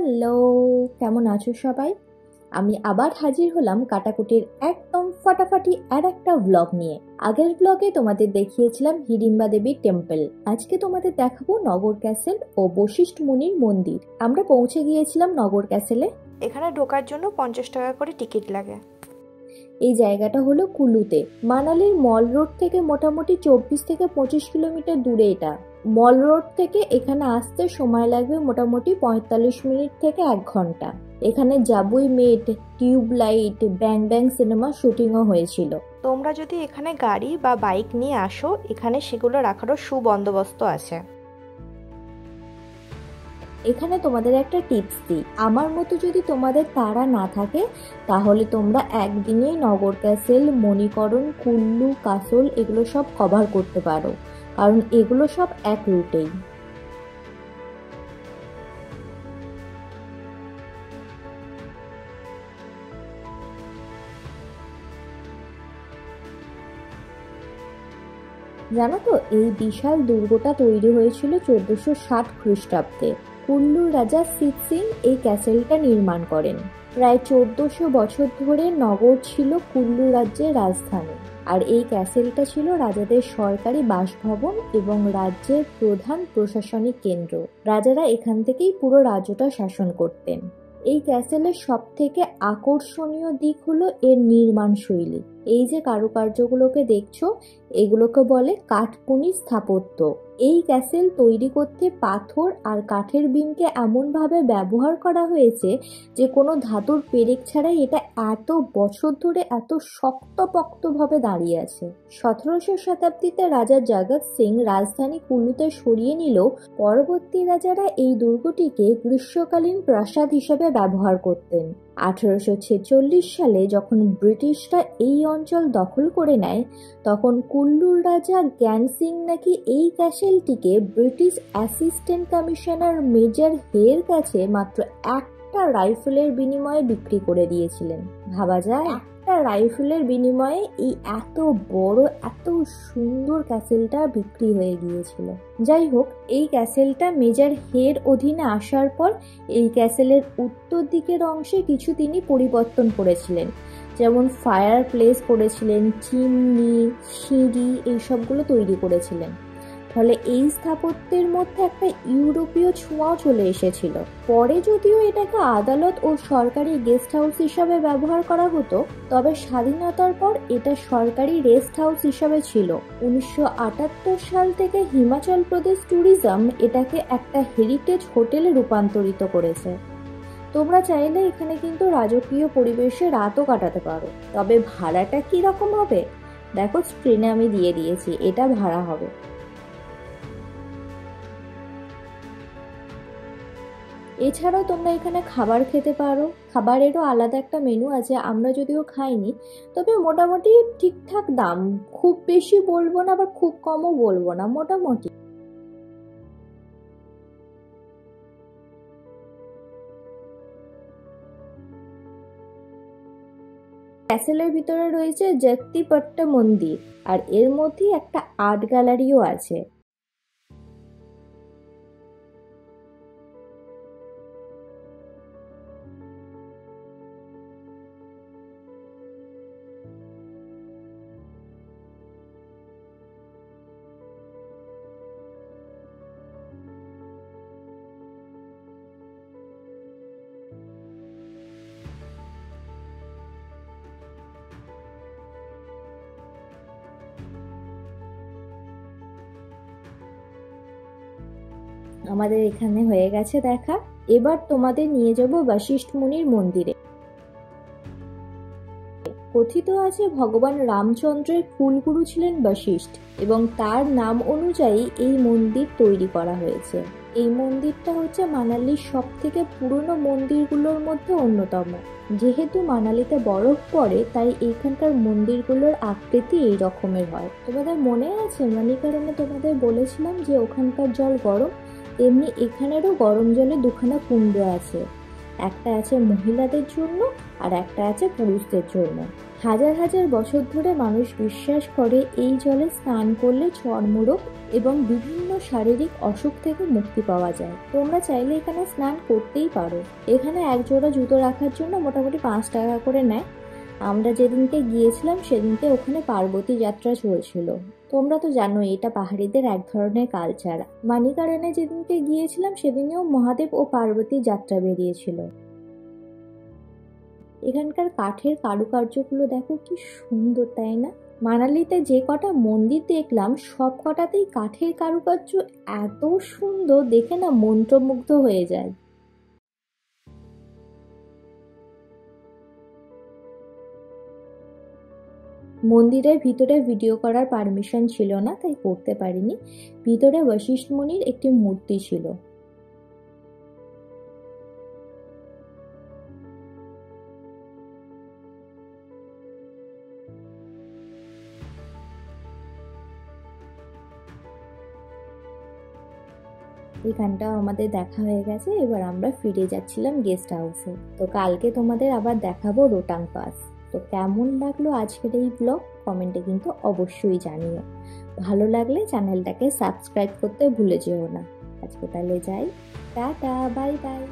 Hello, কেমন আছো সবাই? আমি আবার হাজির হলাম কাটাকুটির একদম ফাটাফাটি আর একটা ব্লগ নিয়ে। আগের ব্লগে তোমাদের দেখিয়েছিলাম হিড়িম্বা দেবীর টেম্পল। আজকে তোমাদের দেখাবো নগর ক্যাসেল ও বশিষ্ঠ মুনির মন্দির। আমরা পৌঁছে গিয়েছিলাম নগর ক্যাসেলে। এখানে ঢোকার জন্য 50 টাকা করে টিকিট লাগে। এই জায়গাটা হলো কুলুতে, মানালির মল রোড থেকে মোটামুটি 24 থেকে 25 কিলোমিটার দূরে। এটা মল রোড থেকে এখানে আসতে সময় লাগবে মোটামুটি 45 মিনিট থেকে 1 ঘন্টা। এখানে জাবুই মেট, টিউবলাইট, ব্যাং ব্যাং সিনেমা শুটিংও হয়েছিল। তোমরা যদি এখানে গাড়ি বা বাইক নিয়ে আসো, এখানে সেগুলো রাখারও সুবন্দোবস্ত আছে। এখানে তোমাদের একটা টিপস দিই, আমার মতো যদি তোমাদের তাড়া না থাকে তাহলে তোমরা একদিনেই নগর ক্যাসেল, মণিকরণ, কুল্লু, কাসল এগুলো সব কভার করতে পারো, কারণ এগুলো সব এক রুটেই। জানো তো, এই বিশাল দুর্গটা তৈরি হয়েছিল 1460 খ্রিস্টাব্দে। কুল্লুর রাজা সিদ সিং এই ক্যাসেলটা নির্মাণ করেন। প্রায় 1400 বছর ধরে নগর ছিল কুল্লু রাজ্যের রাজধানী, আর এই ক্যাসেলটা ছিল রাজাদের সরকারি বাসভবন এবং রাজ্যের প্রধান প্রশাসনিক কেন্দ্র। রাজারা এখান থেকেই পুরো রাজ্যটা শাসন করতেন। এই ক্যাসেলের সব থেকে আকর্ষণীয় দিক হলো এর নির্মাণ শৈলী। এই যে কারুকার্যগুলোকে দেখছো, এগুলোকে বলে কাঠকুনি স্থাপত্য। এই ক্যাসেল তৈরি করতে পাথর আর কাঠের বিমকে এমনভাবে ব্যবহার করা হয়েছে যে কোনো ধাতুর পেরেক ছাড়াই এটা এত বছর ধরে এত শক্তপোক্তভাবে দাঁড়িয়ে আছে। 1700 শতাব্দীতে রাজা জগৎ সিং রাজধানী কুল্লুতে সরিয়ে নিলেও পরবর্তী রাজারা এই দুর্গটিকে গ্রীষ্মকালীন প্রাসাদ হিসেবে ব্যবহার করতেন। 1846 সালে যখন ব্রিটিশরা এই অঞ্চল দখল করে নেয়, তখন কুল্লুর রাজা জ্ঞান সিং নাকি এই ক্যাসেলটিকে ব্রিটিশ অ্যাসিস্ট্যান্ট কমিশনার মেজর হের কাছে মাত্র একটা রাইফেলের বিনিময়ে বিক্রি করে দিয়েছিলেন। ভাবা যায়, একটা রাইফেলের বিনিময়ে এই এত বড় এত সুন্দর ক্যাসেলটা বিক্রি হয়ে গিয়েছিল। যাই হোক, এই ক্যাসেলটা মেজর হের অধীনে আসার পর এই ক্যাসেলের উত্তর দিকের অংশে কিছু তিনি পরিবর্তন করেছিলেন, যেমন ফায়ার প্লেস করেছিলেন, চিমনি, সিঁড়ি এইসবগুলো তৈরি করেছিলেন। ফলে এই স্থাপত্যের মধ্যে একটা ইউরোপীয় ছোঁয়াও চলে এসেছিল। পরে যদিও এটাকে আদালত ও সরকারি গেস্ট হাউস হিসাবে ব্যবহার করা হতো, তবে স্বাধীনতার পর এটা সরকারি রেস্ট হাউস হিসাবে ছিল। 1978 সাল থেকে হিমাচল প্রদেশ ট্যুরিজম এটাকে একটা হেরিটেজ হোটেলে রূপান্তরিত করেছে। তোমরা চাইলে এখানে কিন্তু রাজকীয় পরিবেশে রাতও কাটাতে পারো। তবে ভাড়াটা কি রকম হবে দেখো, স্ক্রিনে আমি দিয়ে দিয়েছি, এটা ভাড়া হবে। এছাড়াও তোমরা এখানে খাবার খেতে পারো। খাবারেরও আলাদা একটা মেনু আছে, আমরা যদিও খাইনি, তবে মোটামুটি ঠিকঠাক দাম। খুব বেশি বলবো না, আবার খুব কমও বলবো না, মোটামুটি। ক্যাসেলের ভিতরে রয়েছে জগতিপট্টা মন্দির, আর এর মধ্যে একটা আর্ট গ্যালারিও আছে। আমাদের এখানে হয়ে গেছে দেখা। এবার তোমাদের নিয়ে যাব বশিষ্ঠ মুনির মন্দিরে। কথিত আছে ভগবান রামচন্দ্রের কুলগুরু ছিলেন বশিষ্ঠ, এবং তার নাম অনুযায়ী এই মন্দির তৈরি করা হয়েছে। এই মন্দিরটা হচ্ছে মানালির সব থেকে পুরনো মন্দিরগুলোর মধ্যে অন্যতম। যেহেতু মানালিতে বরফ পড়ে, তাই এইখানকার মন্দিরগুলোর আকৃতি এই রকমের হয়। তোমাদের মনে আছে মণিকরণে তোমাদের বলেছিলাম যে ওখানকার জল গরম, তেমনি এখানেরও গরম জলে দুখানা কুণ্ড আছে। একটা আছে মহিলাদের জন্য আর একটা আছে পুরুষদের জন্য। হাজার হাজার বছর ধরে মানুষ বিশ্বাস করে এই জলে স্নান করলে চর্মরোগ এবং বিভিন্ন শারীরিক অসুখ থেকে মুক্তি পাওয়া যায়। তোমরা চাইলে এখানে স্নান করতেই পারো। এখানে এক জোড়া জুতো রাখার জন্য মোটামুটি 5 টাকা করে নেয়। আমরা যেদিনকে গিয়েছিলাম সেদিনকে ওখানে পার্বতী যাত্রা চলছিল। তোমরা তো জানো এটা পাহাড়িদের এক ধরনের কালচার। মানিকারানে যেদিনকে গিয়েছিলাম সেদিনেও মহাদেব ও পার্বতী যাত্রা বেরিয়েছিল। এখানকার কাঠের কারুকার্যগুলো দেখো কি সুন্দর, তাই না? মানালিতে যে কটা মন্দির দেখলাম সব কটাতেই কাঠের কারুকার্য এত সুন্দর, দেখে না মন্ত্রমুগ্ধ হয়ে যায়। মন্দিরের ভিতরে ভিডিও করার পারমিশন ছিল না, তাই করতে পারিনি। ভিতরে বশিষ্ঠ মুনির একটি মূর্তি ছিল। এখানটাও আমাদের দেখা হয়ে গেছে। এবার আমরা ফিরে যাচ্ছিলাম গেস্ট হাউসে। তো কালকে তোমাদের আবার দেখাবো রোটাং পাস। তো কেমন লাগলো আজকের এই ব্লগ কমেন্টে কিন্তু অবশ্যই জানিও। ভালো লাগলে চ্যানেলটাকে সাবস্ক্রাইব করতে ভুলে যেও না। আজকে তাহলে যাই, টাটা, বাই বাই।